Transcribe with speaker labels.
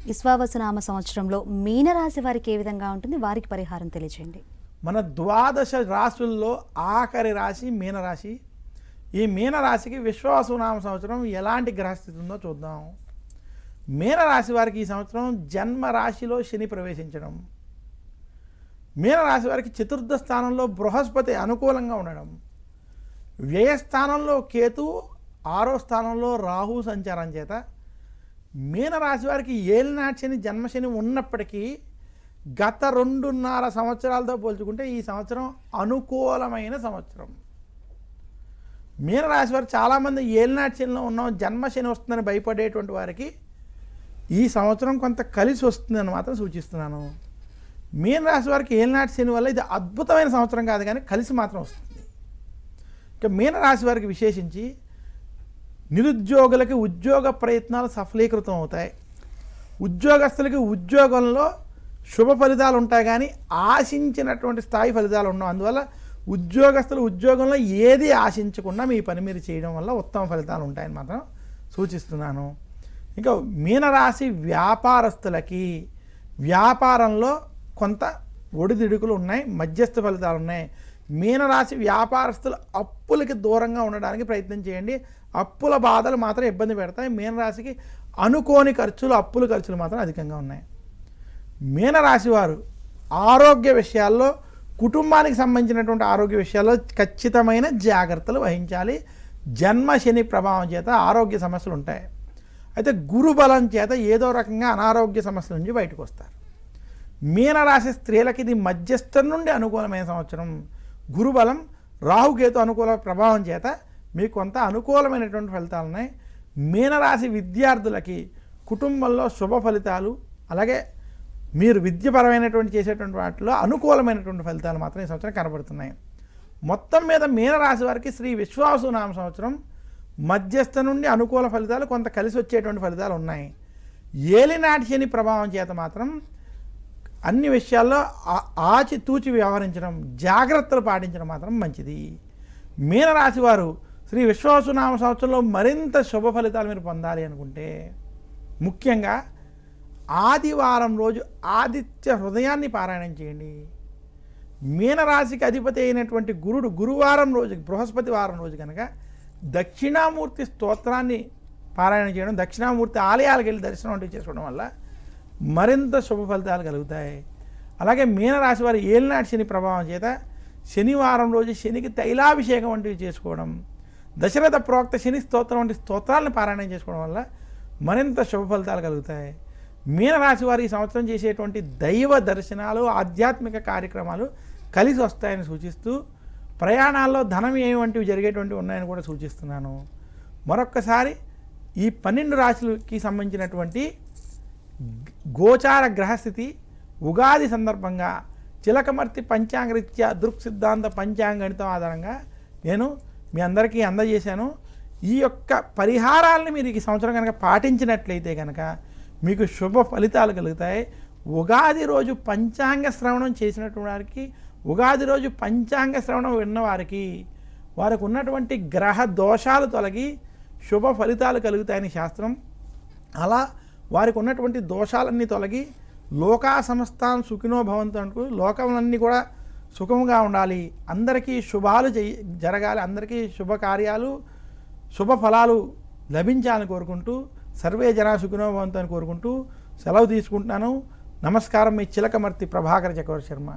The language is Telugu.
Speaker 1: విశ్వావసునామ సంవత్సరంలో మీనరాశి వారికి ఏ విధంగా ఉంటుంది, వారికి పరిహారం తెలియజేయండి.
Speaker 2: మన ద్వాదశ రాశుల్లో ఆఖరి రాశి మీనరాశి. ఈ మీనరాశికి విశ్వావసునామ సంవత్సరం ఎలాంటి గ్రహస్థితి ఉందో చూద్దాం. మీనరాశి వారికి ఈ సంవత్సరం జన్మ రాశిలో శని ప్రవేశించడం, మీనరాశి వారికి చతుర్థ స్థానంలో బృహస్పతి అనుకూలంగా ఉండడం, వ్యయస్థానంలో కేతు, 6వ స్థానంలో రాహు సంచారం చేత మీనరాశి వారికి ఏలినాటి శని జన్మశని ఉన్నప్పటికీ గత 2.5 సంవత్సరాలతో పోల్చుకుంటే ఈ సంవత్సరం అనుకూలమైన సంవత్సరం. మీనరాశి వారు చాలామంది ఏలినాటి శనిలో ఉన్నాం, జన్మశని వస్తుందని భయపడేటువంటి వారికి ఈ సంవత్సరం కొంత కలిసి వస్తుందని మాత్రం సూచిస్తున్నాను. మీనరాశి వారికి ఏలినాటి శని వల్ల ఇది అద్భుతమైన సంవత్సరం కాదు, కానీ కలిసి మాత్రం వస్తుంది. ఇక మీనరాశి వారికి విశేషించి నిరుద్యోగులకి ఉద్యోగ ప్రయత్నాలు సఫలీకృతం అవుతాయి. ఉద్యోగస్తులకి ఉద్యోగంలో శుభ ఫలితాలు ఉంటాయి, కానీ ఆశించినటువంటి స్థాయి ఫలితాలు ఉండవు. అందువల్ల ఉద్యోగస్తులు ఉద్యోగంలో ఏది ఆశించకుండా మీ పని మీరు చేయడం వల్ల ఉత్తమ ఫలితాలు ఉంటాయని మాత్రం సూచిస్తున్నాను. ఇంకా మీనరాశి వ్యాపారస్తులకి వ్యాపారంలో కొంత ఒడిదుడుకులు ఉన్నాయి, మధ్యస్థ ఫలితాలు ఉన్నాయి. మీనరాశి వ్యాపారస్తులు అప్పులకి దూరంగా ఉండడానికి ప్రయత్నం చేయండి. అప్పుల బాధలు మాత్రం ఇబ్బంది పెడతాయి. మీనరాశికి అనుకోని ఖర్చులు, అప్పుల ఖర్చులు మాత్రం అధికంగా ఉన్నాయి. మీనరాశి వారు ఆరోగ్య విషయాల్లో, కుటుంబానికి సంబంధించినటువంటి ఆరోగ్య విషయాల్లో ఖచ్చితమైన జాగ్రత్తలు వహించాలి. జన్మ శని ప్రభావం చేత ఆరోగ్య సమస్యలు ఉంటాయి. అయితే గురు బలం చేత ఏదో రకంగా అనారోగ్య సమస్యల నుంచి బయటకు వస్తారు. మీనరాశి స్త్రీలకి ఇది మధ్యస్థం నుండి అనుకూలమైన సంవత్సరం. గురుబలం, రాహుకేతు అనుకూల ప్రభావం చేత మీకు కొంత అనుకూలమైనటువంటి ఫలితాలు ఉన్నాయి. మీనరాశి విద్యార్థులకి కుటుంబంలో శుభ ఫలితాలు, అలాగే మీరు విద్యపరమైనటువంటి చేసేటువంటి వాటిలో అనుకూలమైనటువంటి ఫలితాలు మాత్రం ఈ సంవత్సరం కనబడుతున్నాయి. మొత్తం మీద మీనరాశి వారికి శ్రీ విశ్వావసునామ సంవత్సరం మధ్యస్థ నుండి అనుకూల ఫలితాలు, కొంత కలిసి వచ్చేటువంటి ఫలితాలు ఉన్నాయి. ఏలినాటి శని ప్రభావం చేత మాత్రం అన్ని విషయాల్లో ఆచితూచి వ్యవహరించడం, జాగ్రత్తలు పాటించడం మాత్రం మంచిది. మీనరాశి వారు శ్రీ విశ్వావసునామ సంవత్సరంలో మరింత శుభ ఫలితాలు మీరు పొందాలి అనుకుంటే ముఖ్యంగా ఆదివారం రోజు ఆదిత్య హృదయాన్ని పారాయణం చేయండి. మీనరాశికి అధిపతి అయినటువంటి గురుడు గురువారం రోజు, బృహస్పతి వారం రోజు కనుక దక్షిణామూర్తి స్తోత్రాన్ని పారాయణ చేయడం, దక్షిణామూర్తి ఆలయాలకు వెళ్ళి దర్శనం వంటివి చేసుకోవడం వల్ల మరింత శుభ ఫలితాలు కలుగుతాయి. అలాగే మీనరాశి వారి ఏలినాటి శని ప్రభావం చేత శనివారం రోజు శనికి తైలాభిషేకం వంటివి చేసుకోవడం, దశరథ ప్రోక్త శని స్తోత్రం వంటి స్తోత్రాలను పారాయణం చేసుకోవడం వల్ల మరింత శుభ ఫలితాలు కలుగుతాయి. మీనరాశి వారి ఈ సంవత్సరం చేసేటువంటి దైవ దర్శనాలు, ఆధ్యాత్మిక కార్యక్రమాలు కలిసి వస్తాయని సూచిస్తూ ప్రయాణాల్లో ధనం వంటివి జరిగేటువంటివి ఉన్నాయని కూడా సూచిస్తున్నాను. మరొక్కసారి ఈ 12 రాశులకి సంబంధించినటువంటి గోచార గ్రహస్థితి ఉగాది సందర్భంగా చిలకమర్తి పంచాంగరీత్యా దృక్ సిద్ధాంత పంచాంగణితం ఆధారంగా నేను మీ అందరికీ అందజేశాను. ఈ యొక్క పరిహారాలని మీరు ఈ సంవత్సరం కనుక పాటించినట్లయితే కనుక మీకు శుభ ఫలితాలు కలుగుతాయి. ఉగాది రోజు పంచాంగ శ్రవణం చేసినటువంటి వారికి, ఉగాది రోజు పంచాంగ శ్రవణం విన్నవారికి వారికి ఉన్నటువంటి గ్రహ దోషాలు తొలగి శుభ ఫలితాలు కలుగుతాయని శాస్త్రం. అలా వారికి ఉన్నటువంటి దోషాలన్నీ తొలగి లోకా సమస్తాన్ సుఖినో భవంతు అంటూ లోకములన్నీ కూడా సుఖంగా ఉండాలి, అందరికీ శుభాలు జరగాలి, అందరికీ శుభకార్యాలు, శుభ ఫలాలు లభించాలని కోరుకుంటూ సర్వే జనా సుఖినో భవంతు అని కోరుకుంటూ సెలవు తీసుకుంటున్నాను. నమస్కారం. మీ చిలకమర్తి ప్రభాకర్ చక్రవర్తి శర్మ.